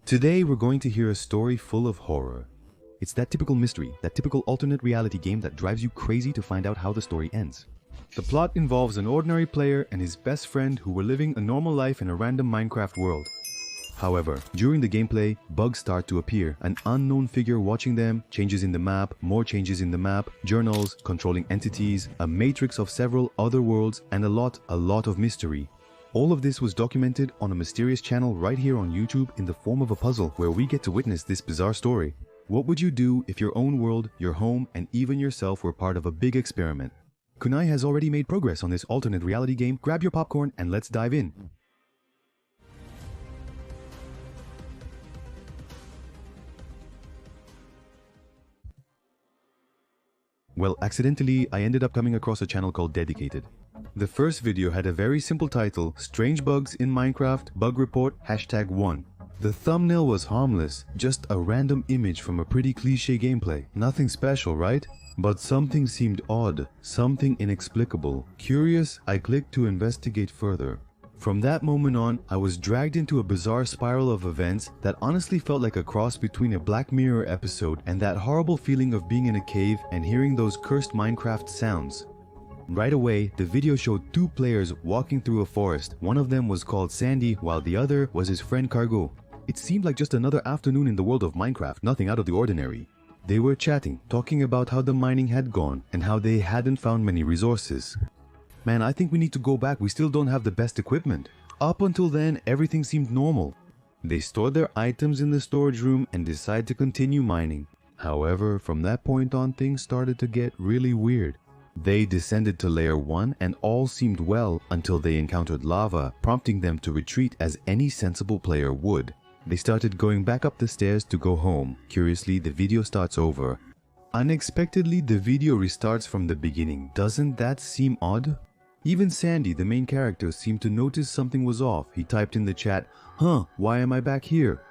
Today we're going to hear a story full of horror. It's that typical mystery, that typical alternate reality game that drives you crazy to find out how the story ends. The plot involves an ordinary player and his best friend who were living a normal life in a random Minecraft world. However, during the gameplay, bugs start to appear, an unknown figure watching them, changes in the map, more changes in the map, journals, controlling entities, a matrix of several other worlds, and a lot of mystery. All of this was documented on a mysterious channel right here on YouTube in the form of a puzzle where we get to witness this bizarre story. What would you do if your own world, your home, and even yourself were part of a big experiment? Kunai has already made progress on this alternate reality game. Grab your popcorn and let's dive in. Well, accidentally, I ended up coming across a channel called Dedicated. The first video had a very simple title, Strange Bugs in Minecraft, Bug Report, #1. The thumbnail was harmless, just a random image from a pretty cliche gameplay. Nothing special, right? But something seemed odd, something inexplicable. Curious, I clicked to investigate further. From that moment on, I was dragged into a bizarre spiral of events that honestly felt like a cross between a Black Mirror episode and that horrible feeling of being in a cave and hearing those cursed Minecraft sounds. Right away, the video showed two players walking through a forest. One of them was called Sandy, while the other was his friend Cargo. It seemed like just another afternoon in the world of Minecraft, nothing out of the ordinary. They were chatting, talking about how the mining had gone and how they hadn't found many resources. Man, I think we need to go back, we still don't have the best equipment. Up until then, everything seemed normal. They stored their items in the storage room and decided to continue mining. However, from that point on, things started to get really weird. They descended to layer 1 and all seemed well until they encountered lava, prompting them to retreat as any sensible player would. They started going back up the stairs to go home. Curiously, the video starts over. Unexpectedly, the video restarts from the beginning. Doesn't that seem odd? Even Sandy, the main character, seemed to notice something was off. He typed in the chat, why am I back here?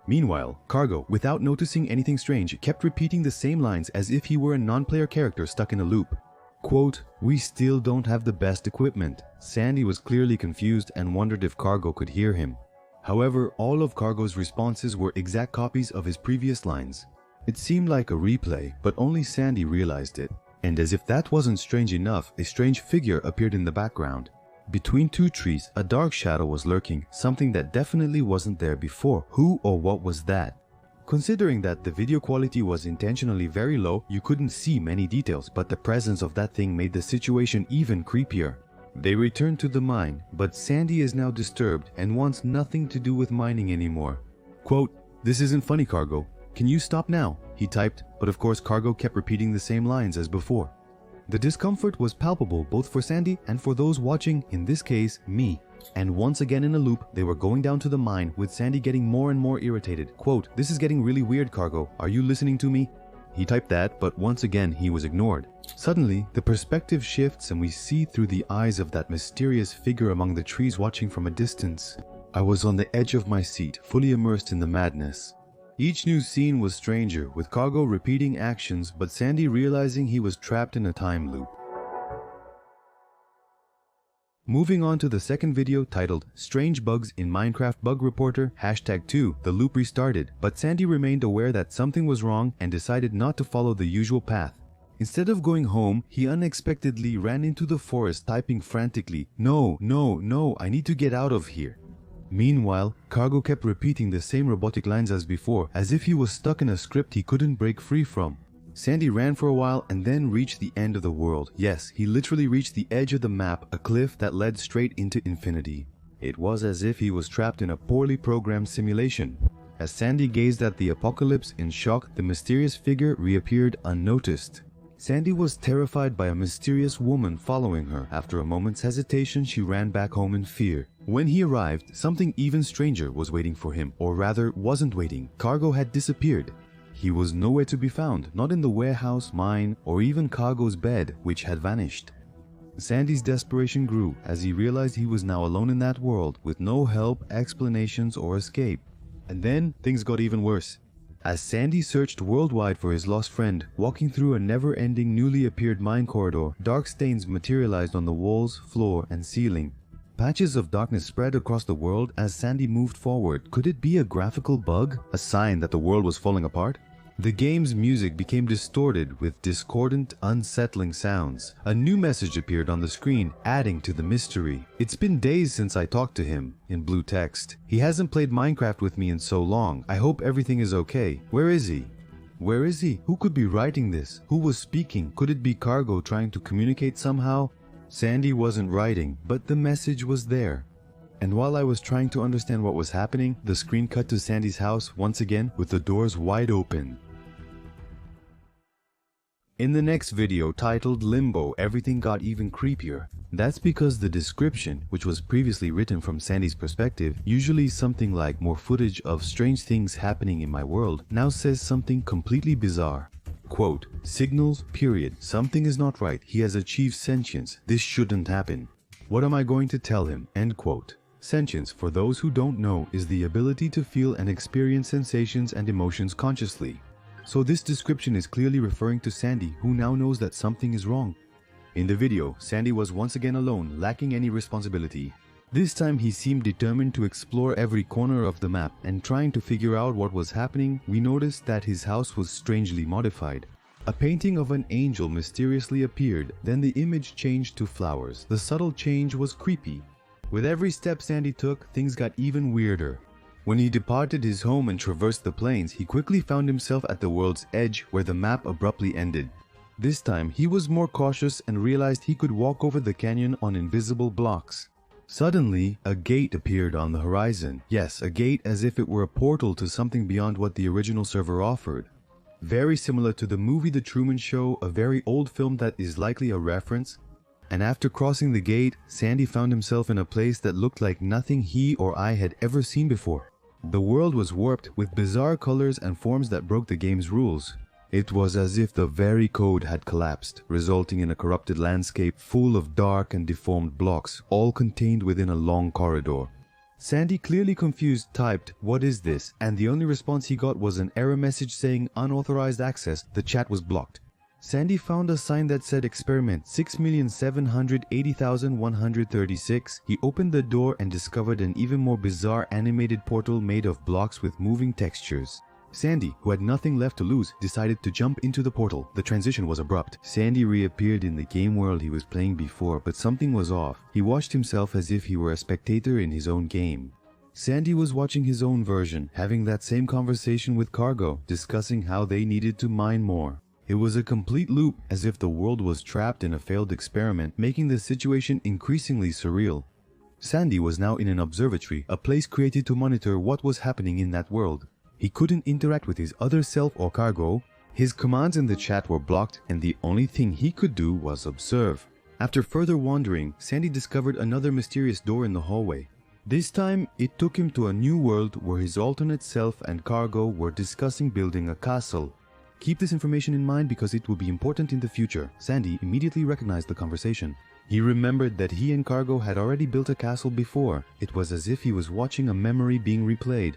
Meanwhile, Cargo, without noticing anything strange, kept repeating the same lines as if he were a non-player character stuck in a loop. Quote, we still don't have the best equipment. Sandy was clearly confused and wondered if Cargo could hear him. However, all of Cargo's responses were exact copies of his previous lines. It seemed like a replay, but only Sandy realized it. And as if that wasn't strange enough, a strange figure appeared in the background. Between two trees, a dark shadow was lurking, something that definitely wasn't there before. Who or what was that? Considering that the video quality was intentionally very low, you couldn't see many details, but the presence of that thing made the situation even creepier. They returned to the mine, but Sandy is now disturbed and wants nothing to do with mining anymore. Quote, this isn't funny, Cargo. Can you stop now? He typed, but of course Cargo kept repeating the same lines as before. The discomfort was palpable both for Sandy and for those watching, in this case, me. And once again in a loop, they were going down to the mine, with Sandy getting more and more irritated. Quote, this is getting really weird, Cargo. Are you listening to me? He typed that, but once again he was ignored. Suddenly, the perspective shifts and we see through the eyes of that mysterious figure among the trees watching from a distance. I was on the edge of my seat, fully immersed in the madness. Each new scene was stranger, with Cargo repeating actions, but Sandy realizing he was trapped in a time loop. Moving on to the second video titled Strange Bugs in Minecraft Bug Reporter #2, the loop restarted, but Sandy remained aware that something was wrong and decided not to follow the usual path. Instead of going home, he unexpectedly ran into the forest typing frantically, no, I need to get out of here. Meanwhile, Cargo kept repeating the same robotic lines as before, as if he was stuck in a script he couldn't break free from. Sandy ran for a while and then reached the end of the world. Yes, he literally reached the edge of the map, a cliff that led straight into infinity. It was as if he was trapped in a poorly programmed simulation. As Sandy gazed at the apocalypse in shock, the mysterious figure reappeared unnoticed. Sandy was terrified by a mysterious woman following her. After a moment's hesitation, she ran back home in fear. When he arrived, something even stranger was waiting for him, or rather wasn't waiting. Cargo had disappeared. He was nowhere to be found, not in the warehouse, mine, or even Cargo's bed, which had vanished. Sandy's desperation grew as he realized he was now alone in that world with no help, explanations, or escape. And then things got even worse. As Sandy searched worldwide for his lost friend, walking through a never-ending newly appeared mine corridor, dark stains materialized on the walls, floor, and ceiling. Patches of darkness spread across the world as Sandy moved forward. Could it be a graphical bug? A sign that the world was falling apart? The game's music became distorted with discordant, unsettling sounds. A new message appeared on the screen, adding to the mystery. It's been days since I talked to him, in blue text. He hasn't played Minecraft with me in so long. I hope everything is okay. Where is he? Where is he? Who could be writing this? Who was speaking? Could it be Cargo trying to communicate somehow? Sandy wasn't writing, but the message was there. And while I was trying to understand what was happening, the screen cut to Sandy's house once again with the doors wide open. In the next video, titled Limbo, everything got even creepier. That's because the description, which was previously written from Sandy's perspective, usually something like more footage of strange things happening in my world, now says something completely bizarre. Quote, signals, period. Something is not right. He has achieved sentience. This shouldn't happen. What am I going to tell him? End quote. Sentience, for those who don't know, is the ability to feel and experience sensations and emotions consciously. So this description is clearly referring to Sandy, who now knows that something is wrong. In the video, Sandy was once again alone, lacking any responsibility. This time he seemed determined to explore every corner of the map, and trying to figure out what was happening, we noticed that his house was strangely modified. A painting of an angel mysteriously appeared, then the image changed to flowers. The subtle change was creepy. With every step Sandy took, things got even weirder. When he departed his home and traversed the plains, he quickly found himself at the world's edge where the map abruptly ended. This time, he was more cautious and realized he could walk over the canyon on invisible blocks. Suddenly, a gate appeared on the horizon. Yes, a gate as if it were a portal to something beyond what the original server offered. Very similar to the movie The Truman Show, a very old film that is likely a reference. And after crossing the gate, Sandy found himself in a place that looked like nothing he or I had ever seen before. The world was warped with bizarre colors and forms that broke the game's rules. It was as if the very code had collapsed, resulting in a corrupted landscape full of dark and deformed blocks, all contained within a long corridor. Sandy, clearly confused, typed, "What is this?" and the only response he got was an error message saying unauthorized access. The chat was blocked. Sandy found a sign that said experiment 6,780,136. He opened the door and discovered an even more bizarre animated portal made of blocks with moving textures. Sandy, who had nothing left to lose, decided to jump into the portal. The transition was abrupt. Sandy reappeared in the game world he was playing before, but something was off. He watched himself as if he were a spectator in his own game. Sandy was watching his own version, having that same conversation with Cargo, discussing how they needed to mine more. It was a complete loop, as if the world was trapped in a failed experiment, making the situation increasingly surreal. Sandy was now in an observatory, a place created to monitor what was happening in that world. He couldn't interact with his other self or Cargo. His commands in the chat were blocked, and the only thing he could do was observe. After further wandering, Sandy discovered another mysterious door in the hallway. This time, it took him to a new world where his alternate self and Cargo were discussing building a castle. Keep this information in mind because it will be important in the future. Sandy immediately recognized the conversation. He remembered that he and Cargo had already built a castle before. It was as if he was watching a memory being replayed.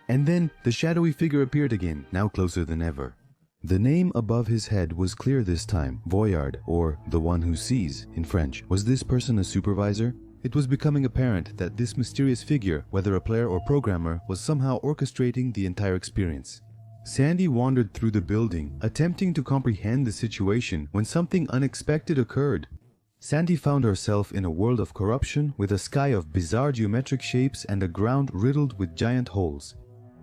And then, the shadowy figure appeared again, now closer than ever. The name above his head was clear this time, Voyard, or the one who sees, in French. Was this person a supervisor? It was becoming apparent that this mysterious figure, whether a player or programmer, was somehow orchestrating the entire experience. Sandy wandered through the building, attempting to comprehend the situation when something unexpected occurred. Sandy found herself in a world of corruption with a sky of bizarre geometric shapes and a ground riddled with giant holes.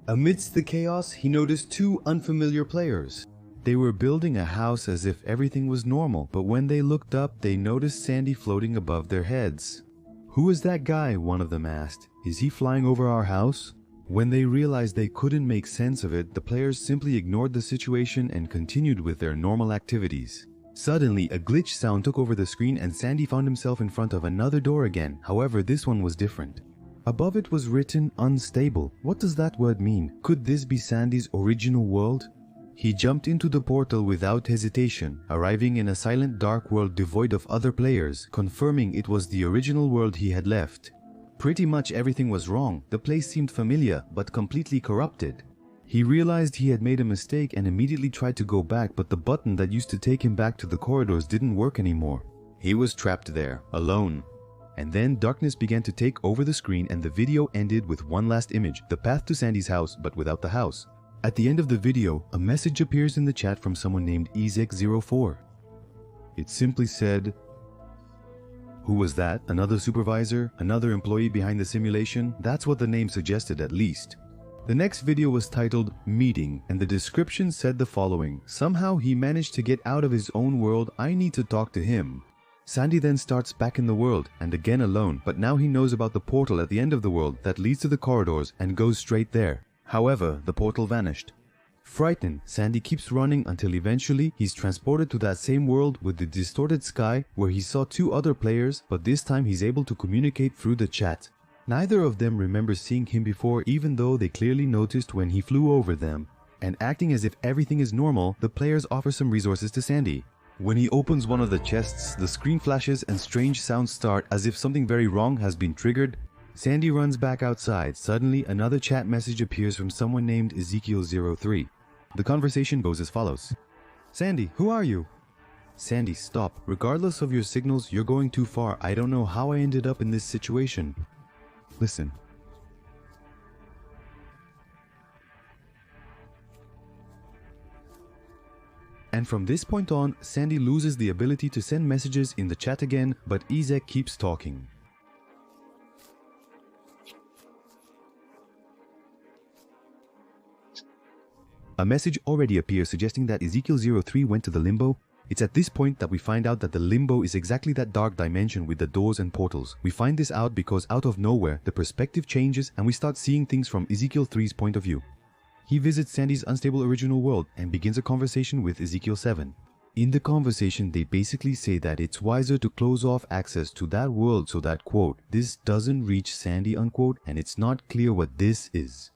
Amidst the chaos, he noticed two unfamiliar players. They were building a house as if everything was normal, but when they looked up, they noticed Sandy floating above their heads. "Who is that guy?" one of them asked. "Is he flying over our house?" When they realized they couldn't make sense of it, the players simply ignored the situation and continued with their normal activities. Suddenly, a glitch sound took over the screen and Sandy found himself in front of another door again. However, this one was different. Above it was written unstable. What does that word mean? Could this be Sandy's original world? He jumped into the portal without hesitation, arriving in a silent dark world devoid of other players, confirming it was the original world he had left. Pretty much everything was wrong. The place seemed familiar, but completely corrupted. He realized he had made a mistake and immediately tried to go back, but the button that used to take him back to the corridors didn't work anymore. He was trapped there, alone. And then darkness began to take over the screen and the video ended with one last image, the path to Sandy's house, but without the house. At the end of the video, a message appears in the chat from someone named Ezek04. It simply said, "Who was that? Another supervisor? Another employee behind the simulation?" That's what the name suggested at least. The next video was titled Meeting, and the description said the following: "Somehow he managed to get out of his own world. I need to talk to him." Sandy then starts back in the world, and again alone, but now he knows about the portal at the end of the world that leads to the corridors and goes straight there. However, the portal vanished. Frightened, Sandy keeps running until eventually he's transported to that same world with the distorted sky where he saw two other players, but this time he's able to communicate through the chat. Neither of them remember seeing him before, even though they clearly noticed when he flew over them. And acting as if everything is normal, the players offer some resources to Sandy. When he opens one of the chests, the screen flashes and strange sounds start as if something very wrong has been triggered. Sandy runs back outside. Suddenly, another chat message appears from someone named Ezekiel03. The conversation goes as follows. "Sandy, who are you?" "Sandy, stop. Regardless of your signals, you're going too far. I don't know how I ended up in this situation. Listen." And from this point on, Sandy loses the ability to send messages in the chat again, but Ezek keeps talking. A message already appears suggesting that Ezekiel03 went to the limbo. It's at this point that we find out that the limbo is exactly that dark dimension with the doors and portals. We find this out because out of nowhere, the perspective changes and we start seeing things from Ezekiel3's point of view. He visits Sandy's unstable original world and begins a conversation with Ezekiel7. In the conversation, they basically say that it's wiser to close off access to that world so that, quote, "this doesn't reach Sandy," unquote, and it's not clear what this is.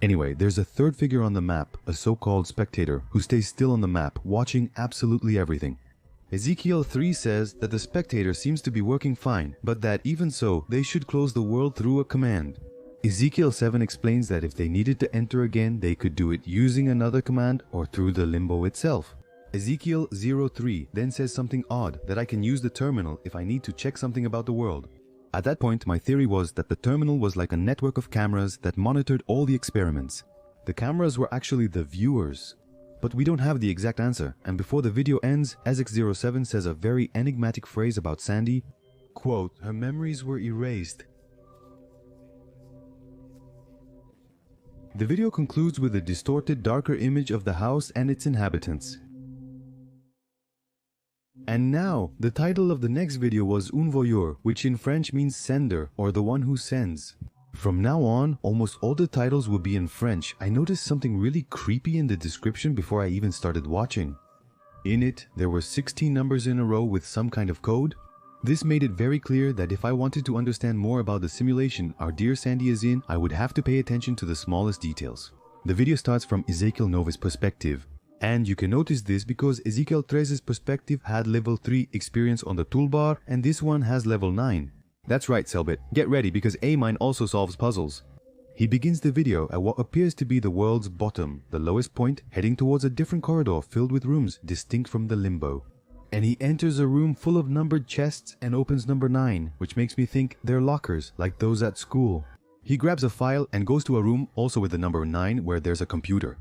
Anyway, there's a third figure on the map, a so-called spectator, who stays still on the map, watching absolutely everything. Ezekiel3 says that the spectator seems to be working fine, but that even so, they should close the world through a command. Ezekiel7 explains that if they needed to enter again, they could do it using another command or through the limbo itself. Ezekiel03 then says something odd, that I can use the terminal if I need to check something about the world. At that point, my theory was that the terminal was like a network of cameras that monitored all the experiments. The cameras were actually the viewers. But we don't have the exact answer, and before the video ends, Ezek07 says a very enigmatic phrase about Sandy, quote, "her memories were erased." The video concludes with a distorted, darker image of the house and its inhabitants. And now, the title of the next video was Un Voyeur, which in French means sender, or the one who sends. From now on, almost all the titles will be in French. I noticed something really creepy in the description before I even started watching. In it, there were 16 numbers in a row with some kind of code. This made it very clear that if I wanted to understand more about the simulation our dear Sandy is in, I would have to pay attention to the smallest details. The video starts from Ezekiel Nova's perspective. And you can notice this because Ezekiel 3's perspective had level 3 experience on the toolbar and this one has level 9. That's right, Selbit. Get ready because A-Mine also solves puzzles. He begins the video at what appears to be the world's bottom, the lowest point, heading towards a different corridor filled with rooms distinct from the limbo. And he enters a room full of numbered chests and opens number 9, which makes me think they're lockers, like those at school. He grabs a file and goes to a room also with the number 9 where there's a computer.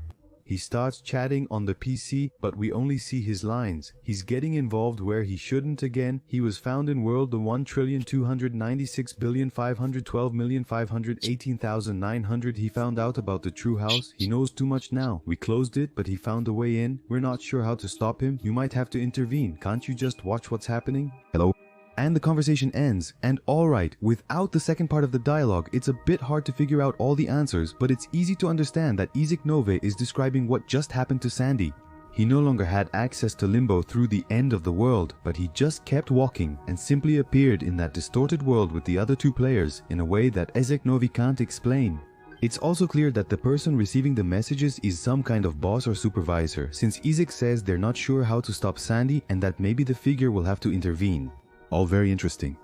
He starts chatting on the PC, but we only see his lines. He's getting involved where he shouldn't again. He was found in world the 1,296,512,518,900. He found out about the true house. He knows too much now. We closed it, but he found a way in. We're not sure how to stop him. You might have to intervene. Can't you just watch what's happening? Hello? And the conversation ends. And alright, without the second part of the dialogue, it's a bit hard to figure out all the answers, but it's easy to understand that Ezek Nove is describing what just happened to Sandy. He no longer had access to Limbo through the end of the world, but he just kept walking and simply appeared in that distorted world with the other two players in a way that Ezek Nove can't explain. It's also clear that the person receiving the messages is some kind of boss or supervisor, since Ezek says they're not sure how to stop Sandy and that maybe the figure will have to intervene. All very interesting.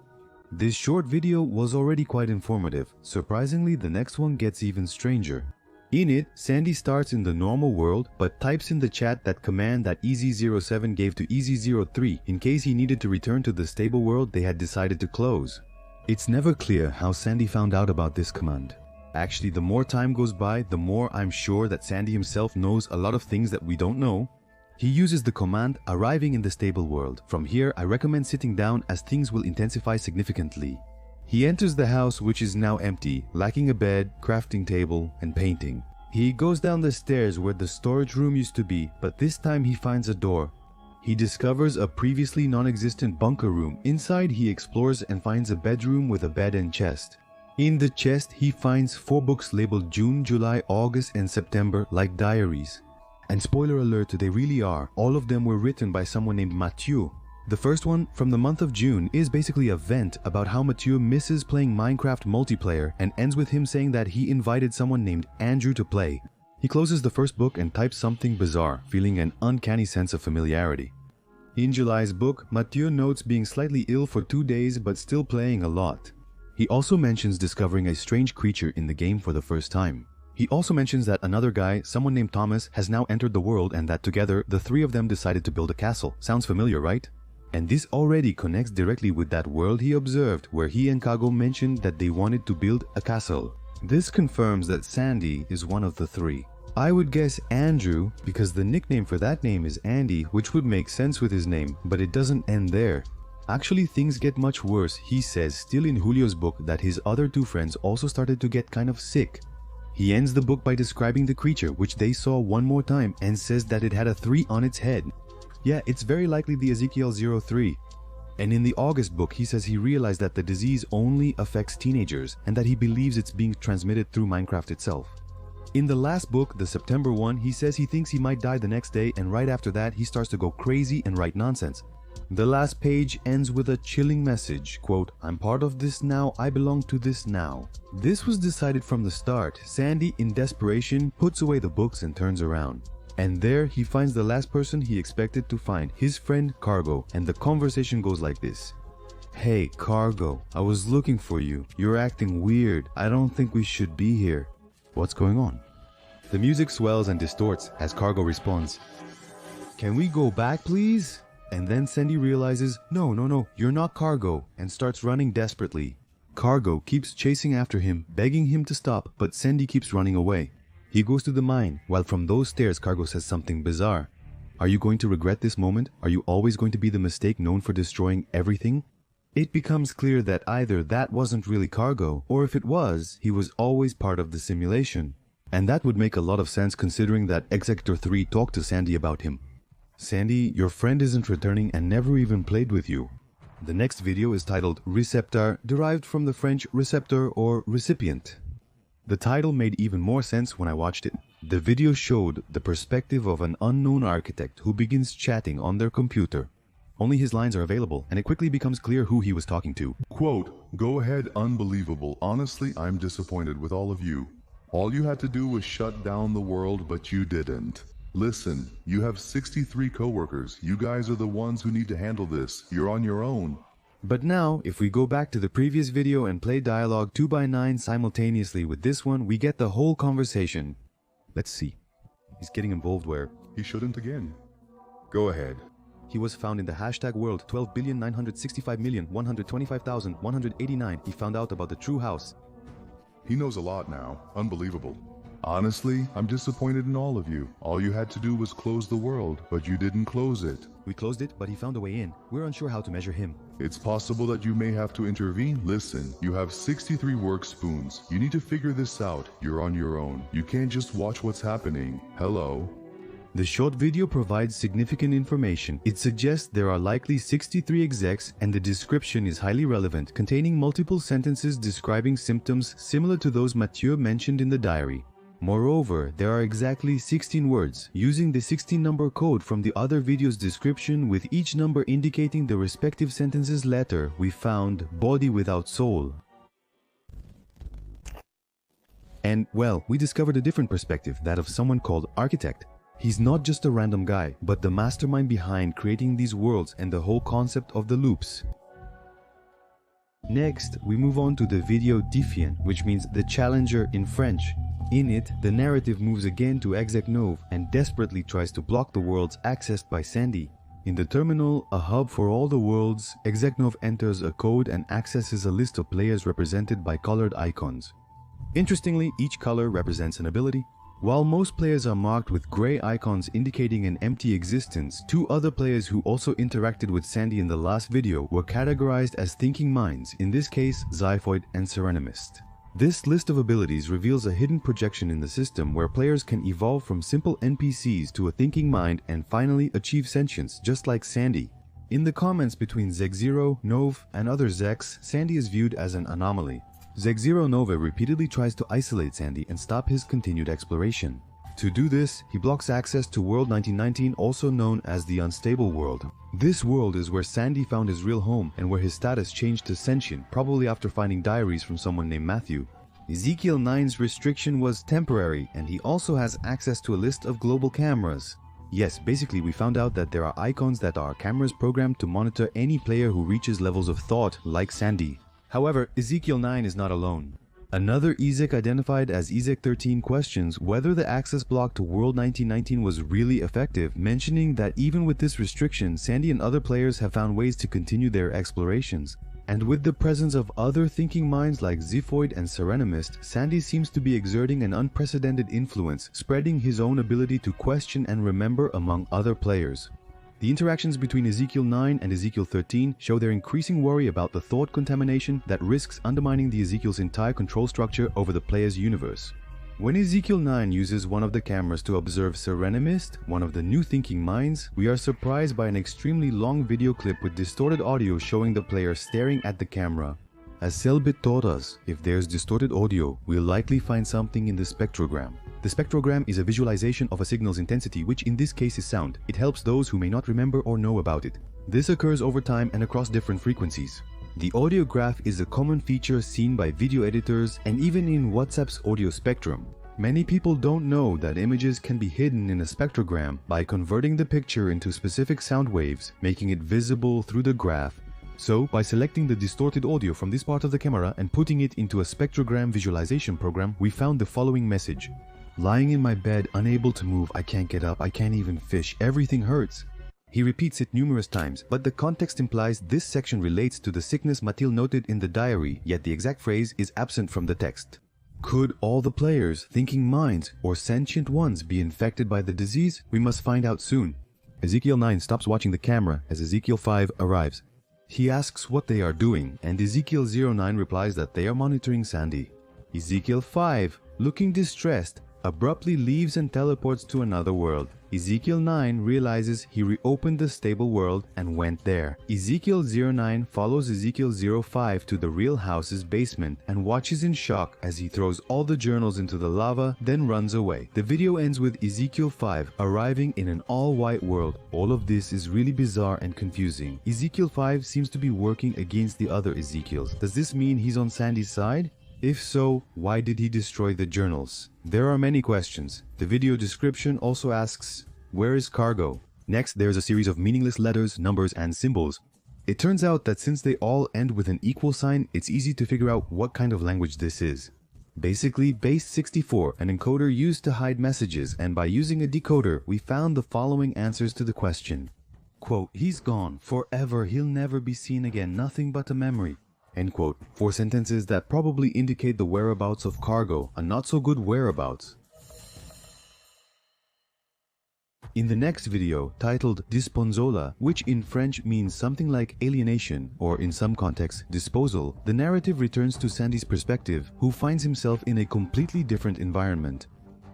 This short video was already quite informative. Surprisingly, the next one gets even stranger. In it, Sandy starts in the normal world, but types in the chat that command that EZ07 gave to EZ03 in case he needed to return to the stable world they had decided to close. It's never clear how Sandy found out about this command. Actually, the more time goes by, the more I'm sure that Sandy himself knows a lot of things that we don't know. He uses the command arriving in the stable world. From here, I recommend sitting down as things will intensify significantly. He enters the house, which is now empty, lacking a bed, crafting table, and painting. He goes down the stairs where the storage room used to be, but this time he finds a door. He discovers a previously non-existent bunker room. Inside, he explores and finds a bedroom with a bed and chest. In the chest, he finds 4 books labeled June, July, August, and September, like diaries. And spoiler alert, they really are. All of them were written by someone named Mathieu. The first one, from the month of June, is basically a vent about how Mathieu misses playing Minecraft multiplayer and ends with him saying that he invited someone named Andrew to play. He closes the first book and types something bizarre, feeling an uncanny sense of familiarity. In July's book, Mathieu notes being slightly ill for 2 days but still playing a lot. He also mentions discovering a strange creature in the game for the first time. He also mentions that another guy, someone named Thomas, has now entered the world and that together, the 3 of them decided to build a castle. Sounds familiar, right? And this already connects directly with that world he observed, where he and Kago mentioned that they wanted to build a castle. This confirms that Sandy is one of the 3. I would guess Andrew, because the nickname for that name is Andy, which would make sense with his name, but it doesn't end there. Actually, things get much worse. He says, still in Julio's book, that his other 2 friends also started to get kind of sick. He ends the book by describing the creature, which they saw one more time, and says that it had a 3 on its head. Yeah, it's very likely the Ezekiel 03. And in the August book, he says he realized that the disease only affects teenagers, and that he believes it's being transmitted through Minecraft itself. In the last book, the September one, he says he thinks he might die the next day, and right after that, he starts to go crazy and write nonsense. The last page ends with a chilling message, quote, "I'm part of this now, I belong to this now." This was decided from the start. Sandy, in desperation, puts away the books and turns around. And there he finds the last person he expected to find, his friend Cargo, and the conversation goes like this. "Hey, Cargo, I was looking for you. You're acting weird. I don't think we should be here. What's going on?" The music swells and distorts as Cargo responds, "Can we go back, please?" And then Sandy realizes, no, you're not Cargo, and starts running desperately. Cargo keeps chasing after him, begging him to stop, but Sandy keeps running away. He goes to the mine, while from those stairs Cargo says something bizarre. "Are you going to regret this moment? Are you always going to be the mistake known for destroying everything?" It becomes clear that either that wasn't really Cargo, or if it was, he was always part of the simulation. And that would make a lot of sense considering that Executor 3 talked to Sandy about him. "Sandy, your friend isn't returning and never even played with you." The next video is titled Receptor, derived from the French receptor or recipient. The title made even more sense when I watched it. The video showed the perspective of an unknown architect who begins chatting on their computer. Only his lines are available, and it quickly becomes clear who he was talking to. Quote, "Go ahead, unbelievable. Honestly, I'm disappointed with all of you. All you had to do was shut down the world, but you didn't. Listen, you have 63 coworkers. You guys are the ones who need to handle this. You're on your own." But now, if we go back to the previous video and play dialogue 2x9 simultaneously with this one, we get the whole conversation. Let's see. He's getting involved where? He shouldn't again. Go ahead. He was found in the hashtag world 12,965,125,189. He found out about the true house. He knows a lot now. Unbelievable. Honestly, I'm disappointed in all of you. All you had to do was close the world, but you didn't close it. We closed it, but he found a way in. We're unsure how to measure him. It's possible that you may have to intervene. Listen, you have 63 work spoons. You need to figure this out. You're on your own. You can't just watch what's happening. Hello? The short video provides significant information. It suggests there are likely 63 execs, and the description is highly relevant, containing multiple sentences describing symptoms similar to those Mathieu mentioned in the diary. Moreover, there are exactly 16 words, using the 16-number code from the other video's description, with each number indicating the respective sentence's letter. We found body without soul. And, well, we discovered a different perspective, that of someone called Architect. He's not just a random guy, but the mastermind behind creating these worlds and the whole concept of the loops. Next, we move on to the video Défiant, which means the challenger in French. In it, the narrative moves again to Exec Nove and desperately tries to block the worlds accessed by Sandy. In the terminal, a hub for all the worlds, Exeknov enters a code and accesses a list of players represented by colored icons. Interestingly, each color represents an ability. While most players are marked with gray icons indicating an empty existence, two other players who also interacted with Sandy in the last video were categorized as thinking minds, in this case Xiphoid and Serenimist. This list of abilities reveals a hidden projection in the system where players can evolve from simple NPCs to a thinking mind and finally achieve sentience, just like Sandy. In the comments between Zeg0, Nov, and other Zeks, Sandy is viewed as an anomaly. Zeg0 Nova repeatedly tries to isolate Sandy and stop his continued exploration. To do this, he blocks access to World 1919, also known as the Unstable World. This world is where Sandy found his real home and where his status changed to sentient, probably after finding diaries from someone named Matthew. Ezekiel 9's restriction was temporary, and he also has access to a list of global cameras. Yes, basically we found out that there are icons that are cameras programmed to monitor any player who reaches levels of thought like Sandy. However, Ezekiel 9 is not alone. Another Ezek identified as Ezek 13 questions whether the access block to World 1919 was really effective, mentioning that even with this restriction, Sandy and other players have found ways to continue their explorations. And with the presence of other thinking minds like Xiphoid and Serenimist, Sandy seems to be exerting an unprecedented influence, spreading his own ability to question and remember among other players. The interactions between Ezekiel 9 and Ezekiel 13 show their increasing worry about the thought contamination that risks undermining the Ezekiel's entire control structure over the player's universe. When Ezekiel 9 uses one of the cameras to observe Serenimist, one of the new thinking minds, we are surprised by an extremely long video clip with distorted audio showing the player staring at the camera. As Selbit taught us, if there's distorted audio, we'll likely find something in the spectrogram. The spectrogram is a visualization of a signal's intensity, which in this case is sound. It helps those who may not remember or know about it. This occurs over time and across different frequencies. The audio graph is a common feature seen by video editors and even in WhatsApp's audio spectrum. Many people don't know that images can be hidden in a spectrogram by converting the picture into specific sound waves, making it visible through the graph. So, by selecting the distorted audio from this part of the camera and putting it into a spectrogram visualization program, we found the following message. Lying in my bed, unable to move, I can't get up, I can't even fish, everything hurts. He repeats it numerous times, but the context implies this section relates to the sickness Matil noted in the diary, yet the exact phrase is absent from the text. Could all the players, thinking minds, or sentient ones be infected by the disease? We must find out soon. Ezekiel 9 stops watching the camera as Ezekiel 5 arrives. He asks what they are doing, and Ezekiel 09 replies that they are monitoring Sandy. Ezekiel 5, looking distressed, abruptly leaves and teleports to another world. Ezekiel 9 realizes he reopened the stable world and went there. Ezekiel 09 follows Ezekiel 05 to the real house's basement and watches in shock as he throws all the journals into the lava, then runs away. The video ends with Ezekiel 5 arriving in an all-white world. All of this is really bizarre and confusing. Ezekiel 5 seems to be working against the other Ezekiels. Does this mean he's on Sandy's side? If so, why did he destroy the journals? There are many questions. The video description also asks, where is cargo? Next, there's a series of meaningless letters, numbers, and symbols. It turns out that since they all end with an equal sign, it's easy to figure out what kind of language this is. Basically, base 64, an encoder used to hide messages, and by using a decoder, we found the following answers to the question. Quote, he's gone, forever, he'll never be seen again, nothing but a memory. End quote. 4 sentences that probably indicate the whereabouts of cargo, a not so good whereabouts. In the next video, titled Disponzola, which in French means something like alienation, or in some contexts, disposal, the narrative returns to Sandy's perspective, who finds himself in a completely different environment.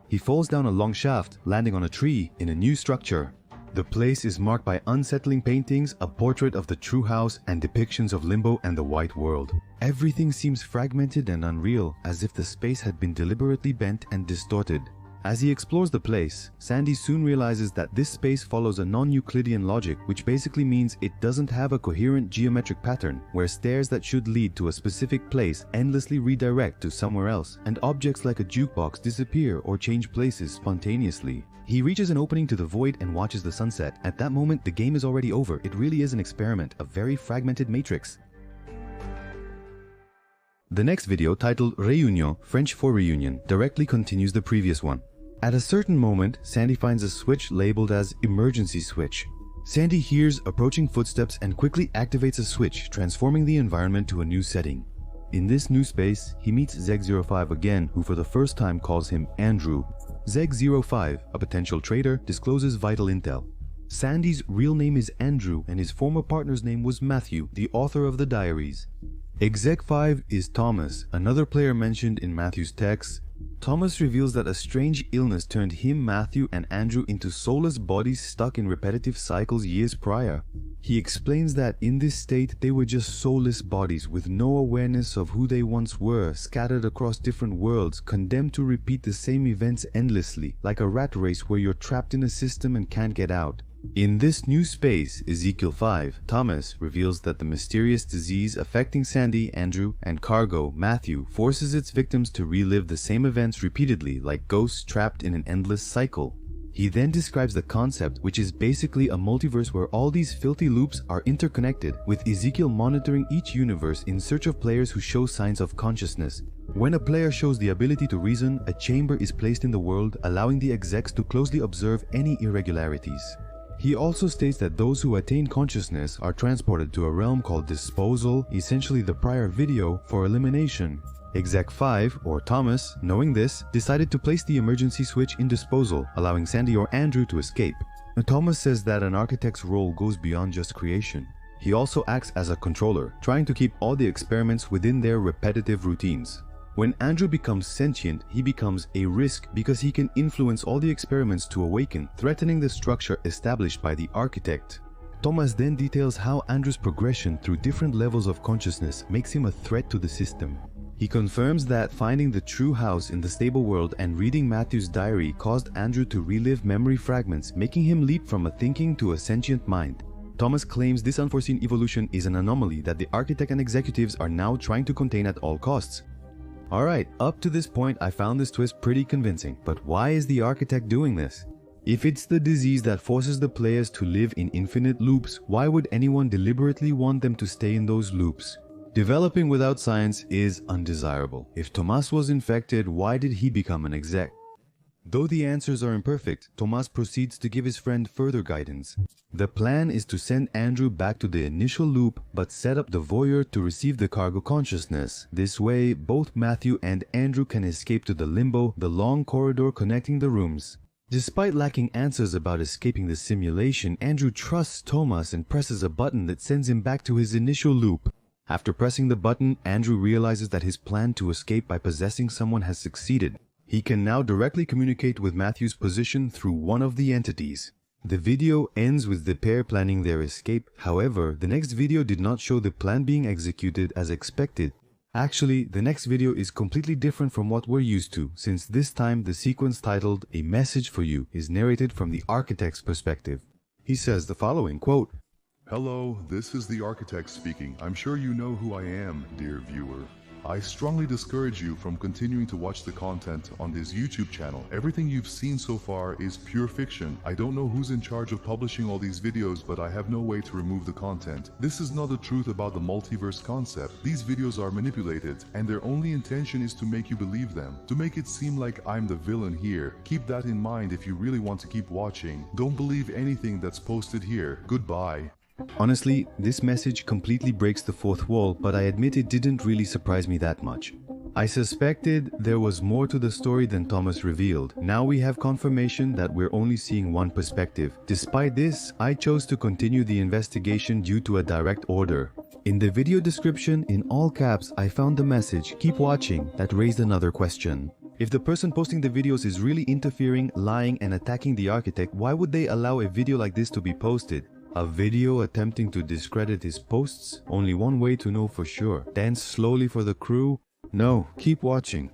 He falls down a long shaft, landing on a tree in a new structure. The place is marked by unsettling paintings, a portrait of the true house, and depictions of limbo and the white world. Everything seems fragmented and unreal, as if the space had been deliberately bent and distorted. As he explores the place, Sandy soon realizes that this space follows a non-Euclidean logic, which basically means it doesn't have a coherent geometric pattern, where stairs that should lead to a specific place endlessly redirect to somewhere else, and objects like a jukebox disappear or change places spontaneously. He reaches an opening to the void and watches the sunset. At that moment, the game is already over. It really is an experiment, a very fragmented matrix. The next video, titled Réunion, French for reunion, directly continues the previous one. At a certain moment, Sandy finds a switch labeled as emergency switch. Sandy hears approaching footsteps and quickly activates a switch, transforming the environment to a new setting. In this new space, he meets Zeg05 again, who for the first time calls him Andrew. Zeg05, a potential traitor, discloses vital intel. Sandy's real name is Andrew and his former partner's name was Matthew, the author of the diaries. Exec5 is Thomas, another player mentioned in Matthew's text. Thomas reveals that a strange illness turned him, Matthew, and Andrew into soulless bodies stuck in repetitive cycles years prior. He explains that in this state they were just soulless bodies with no awareness of who they once were, scattered across different worlds, condemned to repeat the same events endlessly, like a rat race where you're trapped in a system and can't get out. In this new space, Ezekiel 5, Thomas reveals that the mysterious disease affecting Sandy, Andrew, and Cargo, Matthew, forces its victims to relive the same events repeatedly, like ghosts trapped in an endless cycle. He then describes the concept, which is basically a multiverse where all these filthy loops are interconnected, with Ezekiel monitoring each universe in search of players who show signs of consciousness. When a player shows the ability to reason, a chamber is placed in the world, allowing the execs to closely observe any irregularities. He also states that those who attain consciousness are transported to a realm called Disposal, essentially the prior video, for elimination. Exec 5, or Thomas, knowing this, decided to place the emergency switch in Disposal, allowing Sandy or Andrew to escape. Thomas says that an architect's role goes beyond just creation. He also acts as a controller, trying to keep all the experiments within their repetitive routines. When Andrew becomes sentient, he becomes a risk because he can influence all the experiments to awaken, threatening the structure established by the architect. Thomas then details how Andrew's progression through different levels of consciousness makes him a threat to the system. He confirms that finding the true house in the stable world and reading Matthew's diary caused Andrew to relive memory fragments, making him leap from a thinking to a sentient mind. Thomas claims this unforeseen evolution is an anomaly that the architect and executives are now trying to contain at all costs. Alright, up to this point I found this twist pretty convincing, but why is the architect doing this? If it's the disease that forces the players to live in infinite loops, why would anyone deliberately want them to stay in those loops? Developing without science is undesirable. If Thomas was infected, why did he become an exec? Though the answers are imperfect, Thomas proceeds to give his friend further guidance. The plan is to send Andrew back to the initial loop, but set up the voyeur to receive the cargo consciousness. This way, both Matthew and Andrew can escape to the limbo, the long corridor connecting the rooms. Despite lacking answers about escaping the simulation, Andrew trusts Thomas and presses a button that sends him back to his initial loop. After pressing the button, Andrew realizes that his plan to escape by possessing someone has succeeded. He can now directly communicate with Matthew's position through one of the entities. The video ends with the pair planning their escape. However, the next video did not show the plan being executed as expected. Actually, the next video is completely different from what we're used to, since this time the sequence titled "A Message for You" is narrated from the architect's perspective. He says the following, quote, Hello, this is the architect speaking. I'm sure you know who I am, dear viewer. I strongly discourage you from continuing to watch the content on this YouTube channel. Everything you've seen so far is pure fiction. I don't know who's in charge of publishing all these videos, but I have no way to remove the content. This is not the truth about the multiverse concept. These videos are manipulated, and their only intention is to make you believe them, to make it seem like I'm the villain here. Keep that in mind if you really want to keep watching. Don't believe anything that's posted here. Goodbye. Honestly, this message completely breaks the fourth wall, but I admit it didn't really surprise me that much. I suspected there was more to the story than Thomas revealed. Now we have confirmation that we're only seeing one perspective. Despite this, I chose to continue the investigation due to a direct order. In the video description, in all caps, I found the message, "Keep watching," that raised another question. If the person posting the videos is really interfering, lying, and attacking the architect, why would they allow a video like this to be posted? A video attempting to discredit his posts? Only one way to know for sure. Dance slowly for the crew? No, keep watching.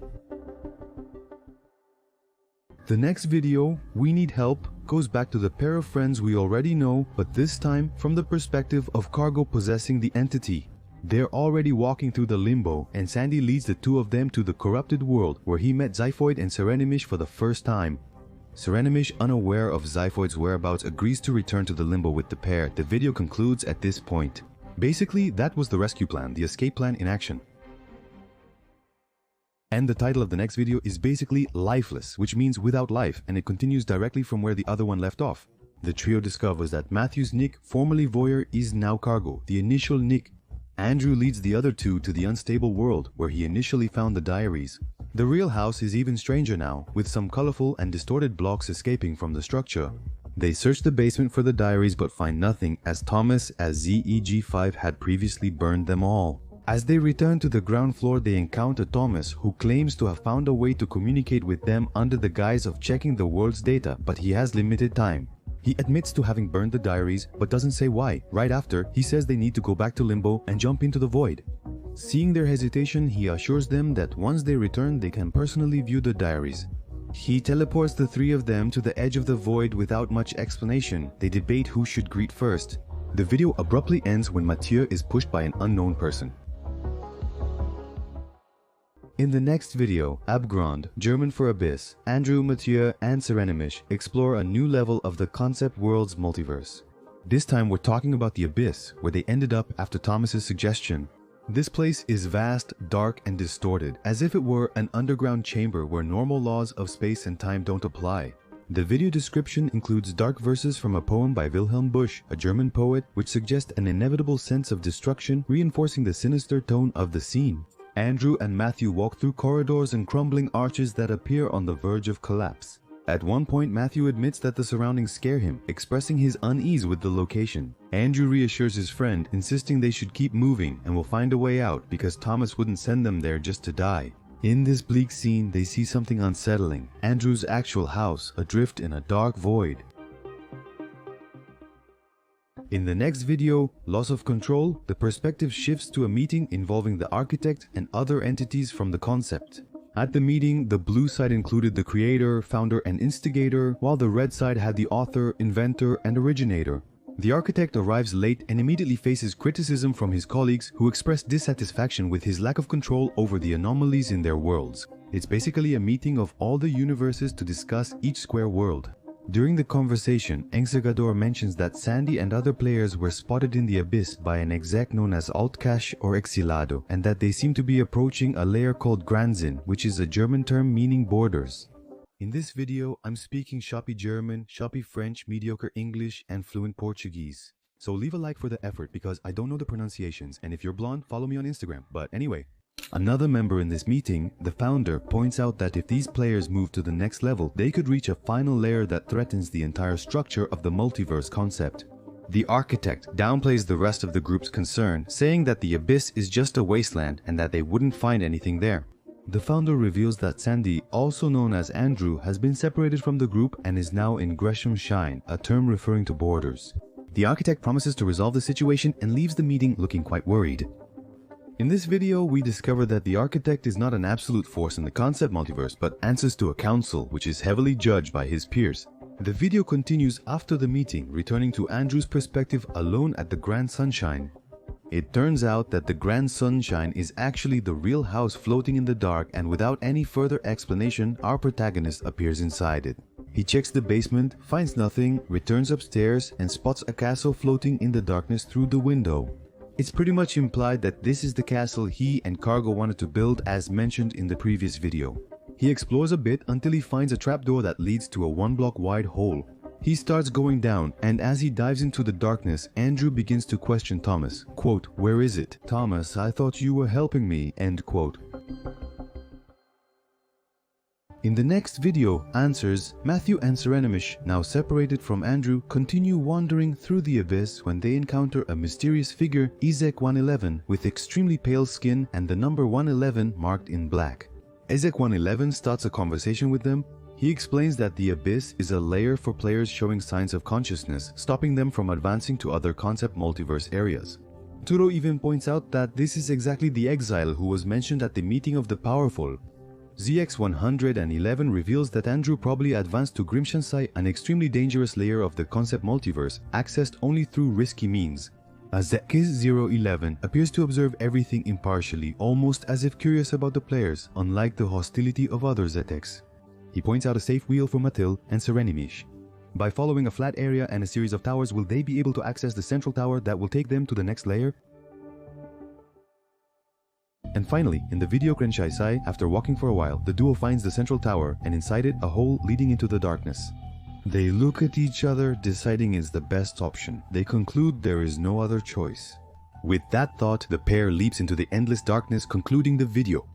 The next video, "We Need Help," goes back to the pair of friends we already know, but this time from the perspective of Cargo possessing the entity. They're already walking through the limbo, and Sandy leads the two of them to the corrupted world where he met Zyphoid and Serenimish for the first time. Serenimish, unaware of Zyphoid's whereabouts, agrees to return to the limbo with the pair. The video concludes at this point. Basically, that was the rescue plan, the escape plan in action. And the title of the next video is basically "Lifeless," which means without life, and it continues directly from where the other one left off. The trio discovers that Matthew's nick, formerly Voyeur, is now Cargo, the initial nick. Andrew leads the other two to the unstable world where he initially found the diaries. The real house is even stranger now, with some colorful and distorted blocks escaping from the structure. They search the basement for the diaries but find nothing, as Thomas as ZEG5 had previously burned them all. As they return to the ground floor, they encounter Thomas, who claims to have found a way to communicate with them under the guise of checking the world's data, but he has limited time. He admits to having burned the diaries, but doesn't say why. Right after, he says they need to go back to Limbo and jump into the void. Seeing their hesitation, he assures them that once they return, they can personally view the diaries. He teleports the three of them to the edge of the void without much explanation. They debate who should greet first. The video abruptly ends when Mathieu is pushed by an unknown person. In the next video, Abgrund, German for Abyss, Andrew, Mathieu, and Serenimish explore a new level of the concept world's multiverse. This time we're talking about the Abyss, where they ended up after Thomas's suggestion. This place is vast, dark, and distorted, as if it were an underground chamber where normal laws of space and time don't apply. The video description includes dark verses from a poem by Wilhelm Busch, a German poet, which suggest an inevitable sense of destruction, reinforcing the sinister tone of the scene. Andrew and Matthew walk through corridors and crumbling arches that appear on the verge of collapse. At one point, Matthew admits that the surroundings scare him, expressing his unease with the location. Andrew reassures his friend, insisting they should keep moving and will find a way out because Thomas wouldn't send them there just to die. In this bleak scene, they see something unsettling: Andrew's actual house, adrift in a dark void. In the next video, Loss of Control, the perspective shifts to a meeting involving the architect and other entities from the concept. At the meeting, the blue side included the creator, founder, and instigator, while the red side had the author, inventor, and originator. The architect arrives late and immediately faces criticism from his colleagues, who express dissatisfaction with his lack of control over the anomalies in their worlds. It's basically a meeting of all the universes to discuss each square world. During the conversation, Enxergador mentions that Sandy and other players were spotted in the Abyss by an exec known as Altcash or Exilado, and that they seem to be approaching a layer called Granzin, which is a German term meaning borders. In this video, I'm speaking choppy German, choppy French, mediocre English, and fluent Portuguese. So leave a like for the effort because I don't know the pronunciations, and if you're blonde, follow me on Instagram. But anyway. Another member in this meeting, the founder, points out that if these players move to the next level, they could reach a final layer that threatens the entire structure of the multiverse concept. The architect downplays the rest of the group's concern, saying that the Abyss is just a wasteland and that they wouldn't find anything there. The founder reveals that Sandy, also known as Andrew, has been separated from the group and is now in Gresham Shine, a term referring to borders. The architect promises to resolve the situation and leaves the meeting looking quite worried. In this video, we discover that the architect is not an absolute force in the concept multiverse, but answers to a council, which is heavily judged by his peers. The video continues after the meeting, returning to Andrew's perspective alone at the Grand Sunshine. It turns out that the Grand Sunshine is actually the real house floating in the dark, and without any further explanation, our protagonist appears inside it. He checks the basement, finds nothing, returns upstairs, and spots a castle floating in the darkness through the window. It's pretty much implied that this is the castle he and Cargo wanted to build, as mentioned in the previous video. He explores a bit until he finds a trapdoor that leads to a 1-block wide hole. He starts going down, and as he dives into the darkness, Andrew begins to question Thomas. Quote, "Where is it? Thomas, I thought you were helping me." End quote. In the next video, Answers, Matthew and Serenimish, now separated from Andrew, continue wandering through the Abyss when they encounter a mysterious figure, Ezek 111, with extremely pale skin and the number 111 marked in black. Ezek 111 starts a conversation with them. He explains that the Abyss is a layer for players showing signs of consciousness, stopping them from advancing to other concept multiverse areas. Turo even points out that this is exactly the exile who was mentioned at the meeting of the powerful. ZX111 reveals that Andrew probably advanced to Grimshansai, an extremely dangerous layer of the concept multiverse, accessed only through risky means. Zekis011 appears to observe everything impartially, almost as if curious about the players, unlike the hostility of other Zetex. He points out a safe wheel for Matil and Serenimish. By following a flat area and a series of towers, will they be able to access the central tower that will take them to the next layer? And finally, in the video Krenshaisai, after walking for a while, the duo finds the central tower and inside it a hole leading into the darkness. They look at each other, deciding it's the best option. They conclude there is no other choice. With that thought, the pair leaps into the endless darkness, concluding the video.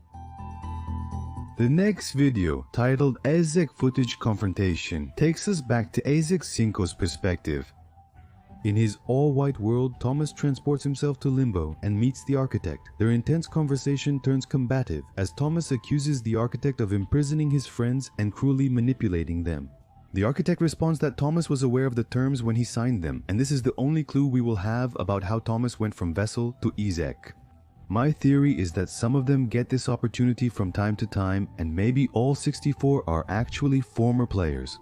The next video, titled Ezek Footage Confrontation, takes us back to Ezek Cinco's perspective. In his all-white world, Thomas transports himself to Limbo and meets the architect. Their intense conversation turns combative as Thomas accuses the architect of imprisoning his friends and cruelly manipulating them. The architect responds that Thomas was aware of the terms when he signed them, and this is the only clue we will have about how Thomas went from vessel to Ezek. My theory is that some of them get this opportunity from time to time, and maybe all 64 are actually former players.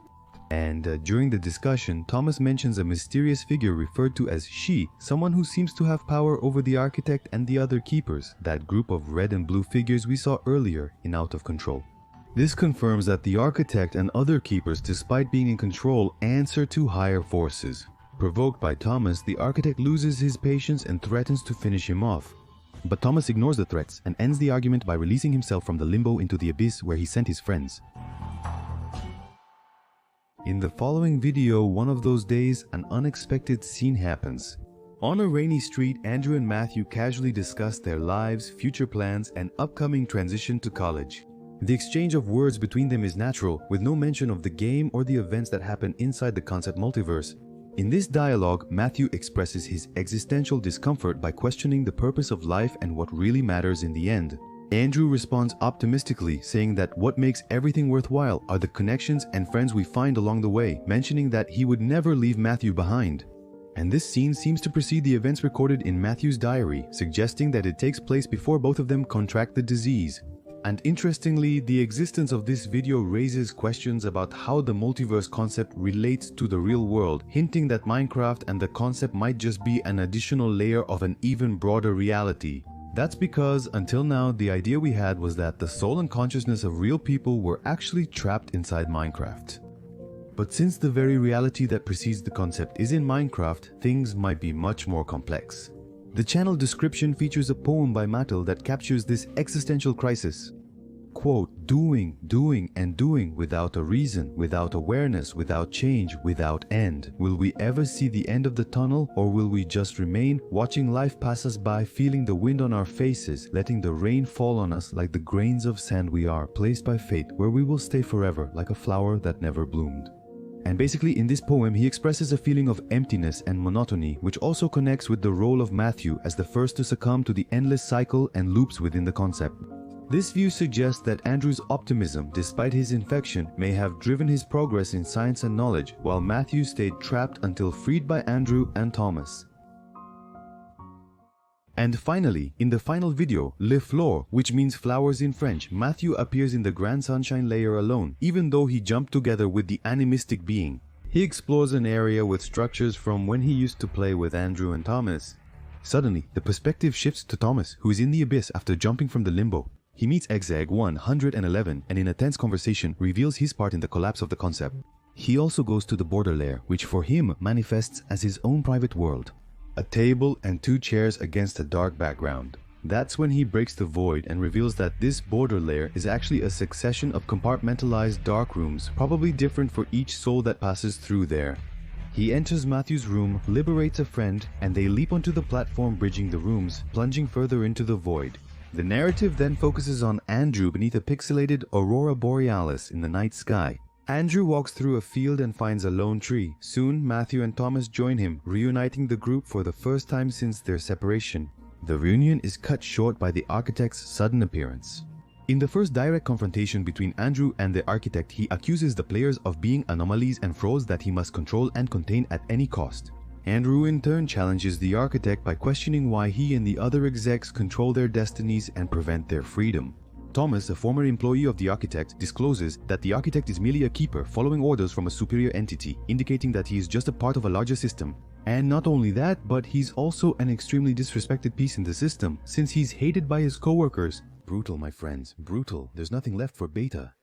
And during the discussion, Thomas mentions a mysterious figure referred to as She, someone who seems to have power over the architect and the other keepers, that group of red and blue figures we saw earlier in Out of Control. This confirms that the architect and other keepers, despite being in control, answer to higher forces. Provoked by Thomas, the architect loses his patience and threatens to finish him off. But Thomas ignores the threats and ends the argument by releasing himself from the limbo into the abyss where he sent his friends. In the following video, one of those days, an unexpected scene happens. On a rainy street, Andrew and Matthew casually discuss their lives, future plans, and upcoming transition to college. The exchange of words between them is natural, with no mention of the game or the events that happen inside the concept multiverse. In this dialogue, Matthew expresses his existential discomfort by questioning the purpose of life and what really matters in the end. Andrew responds optimistically, saying that what makes everything worthwhile are the connections and friends we find along the way, mentioning that he would never leave Matthew behind. And this scene seems to precede the events recorded in Matthew's diary, suggesting that it takes place before both of them contract the disease. And interestingly, the existence of this video raises questions about how the multiverse concept relates to the real world, hinting that Minecraft and the concept might just be an additional layer of an even broader reality. That's because, until now, the idea we had was that the soul and consciousness of real people were actually trapped inside Minecraft. But since the very reality that precedes the concept is in Minecraft, things might be much more complex. The channel description features a poem by Mattel that captures this existential crisis. Quote, doing, and doing without a reason, without awareness, without change, without end. Will we ever see the end of the tunnel, or will we just remain, watching life pass us by, feeling the wind on our faces, letting the rain fall on us like the grains of sand we are, placed by fate, where we will stay forever like a flower that never bloomed? And basically in this poem, he expresses a feeling of emptiness and monotony, which also connects with the role of Matthew as the first to succumb to the endless cycle and loops within the concept. This view suggests that Andrew's optimism, despite his infection, may have driven his progress in science and knowledge, while Matthew stayed trapped until freed by Andrew and Thomas. And finally, in the final video, Le Fleur, which means flowers in French, Matthew appears in the Grand Sunshine layer alone, even though he jumped together with the animistic being. He explores an area with structures from when he used to play with Andrew and Thomas. Suddenly, the perspective shifts to Thomas, who is in the abyss after jumping from the limbo. He meets Exeg 111 and in a tense conversation reveals his part in the collapse of the concept. He also goes to the border layer, which for him manifests as his own private world. A table and 2 chairs against a dark background. That's when he breaks the void and reveals that this border layer is actually a succession of compartmentalized dark rooms, probably different for each soul that passes through there. He enters Matthew's room, liberates a friend, and they leap onto the platform bridging the rooms, plunging further into the void. The narrative then focuses on Andrew beneath a pixelated aurora borealis in the night sky. Andrew walks through a field and finds a lone tree. Soon, Matthew and Thomas join him, reuniting the group for the first time since their separation. The reunion is cut short by the architect's sudden appearance. In the first direct confrontation between Andrew and the architect, he accuses the players of being anomalies and frauds that he must control and contain at any cost. Andrew in turn challenges the architect by questioning why he and the other execs control their destinies and prevent their freedom. Thomas, a former employee of the architect, discloses that the architect is merely a keeper following orders from a superior entity, indicating that he is just a part of a larger system. And not only that, but he's also an extremely disrespected piece in the system, since he's hated by his co-workers. Brutal, my friends, brutal. There's nothing left for Beta.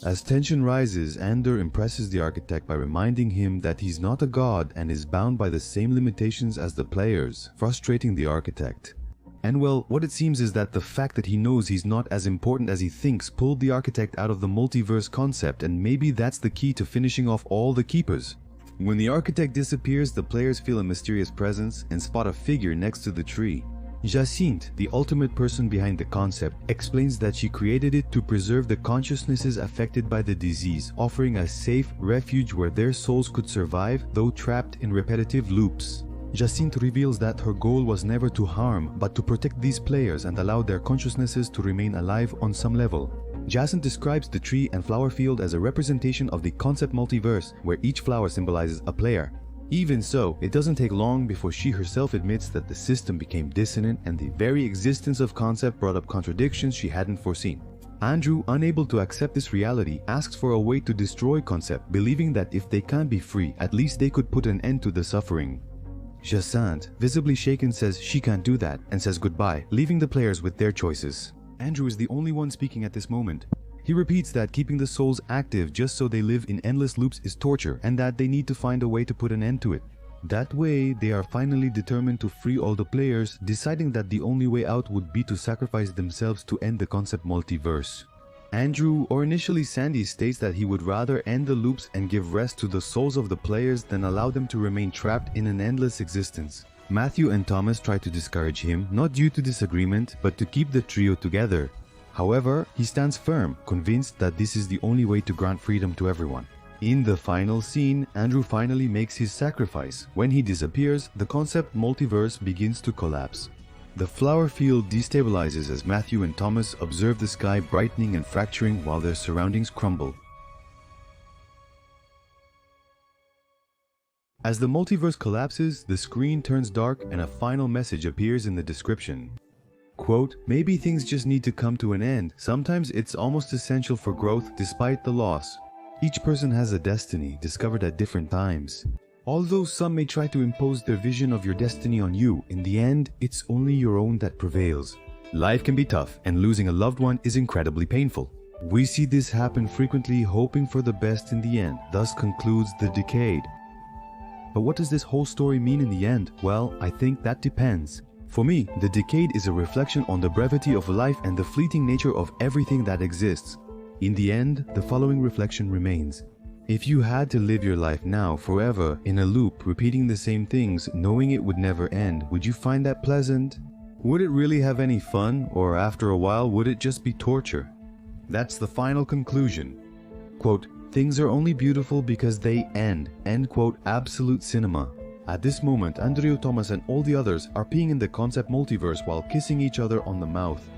As tension rises, Ander impresses the architect by reminding him that he's not a god and is bound by the same limitations as the players, frustrating the architect. And well, what it seems is that the fact that he knows he's not as important as he thinks pulled the architect out of the multiverse concept, and maybe that's the key to finishing off all the keepers. When the architect disappears, the players feel a mysterious presence and spot a figure next to the tree. Jacinthe, the ultimate person behind the concept, explains that she created it to preserve the consciousnesses affected by the disease, offering a safe refuge where their souls could survive, though trapped in repetitive loops. Jacinthe reveals that her goal was never to harm, but to protect these players and allow their consciousnesses to remain alive on some level. Jacinthe describes the tree and flower field as a representation of the concept multiverse, where each flower symbolizes a player. Even so, it doesn't take long before she herself admits that the system became dissonant and the very existence of concept brought up contradictions she hadn't foreseen. Andrew, unable to accept this reality, asks for a way to destroy concept, believing that if they can't be free, at least they could put an end to the suffering. Jacinthe, visibly shaken, says she can't do that and says goodbye, leaving the players with their choices. Andrew is the only one speaking at this moment. He repeats that keeping the souls active just so they live in endless loops is torture, and that they need to find a way to put an end to it. That way, they are finally determined to free all the players, deciding that the only way out would be to sacrifice themselves to end the concept multiverse. Andrew, or initially Sandy, states that he would rather end the loops and give rest to the souls of the players than allow them to remain trapped in an endless existence. Matthew and Thomas try to discourage him, not due to disagreement, but to keep the trio together. However, he stands firm, convinced that this is the only way to grant freedom to everyone. In the final scene, Andrew finally makes his sacrifice. When he disappears, the concept multiverse begins to collapse. The flower field destabilizes as Matthew and Thomas observe the sky brightening and fracturing while their surroundings crumble. As the multiverse collapses, the screen turns dark and a final message appears in the description. Quote, maybe things just need to come to an end. Sometimes it's almost essential for growth despite the loss. Each person has a destiny discovered at different times. Although some may try to impose their vision of your destiny on you, in the end, it's only your own that prevails. Life can be tough, and losing a loved one is incredibly painful. We see this happen frequently, hoping for the best in the end. Thus concludes The Decade. But what does this whole story mean in the end? Well, I think that depends. For me, The Decade is a reflection on the brevity of life and the fleeting nature of everything that exists. In the end, the following reflection remains. If you had to live your life now forever in a loop, repeating the same things, knowing it would never end, would you find that pleasant? Would it really have any fun, or after a while, would it just be torture? That's the final conclusion. Quote, things are only beautiful because they end. End quote, absolute cinema. At this moment, Andrew, Thomas and all the others are peeing in the concept multiverse while kissing each other on the mouth.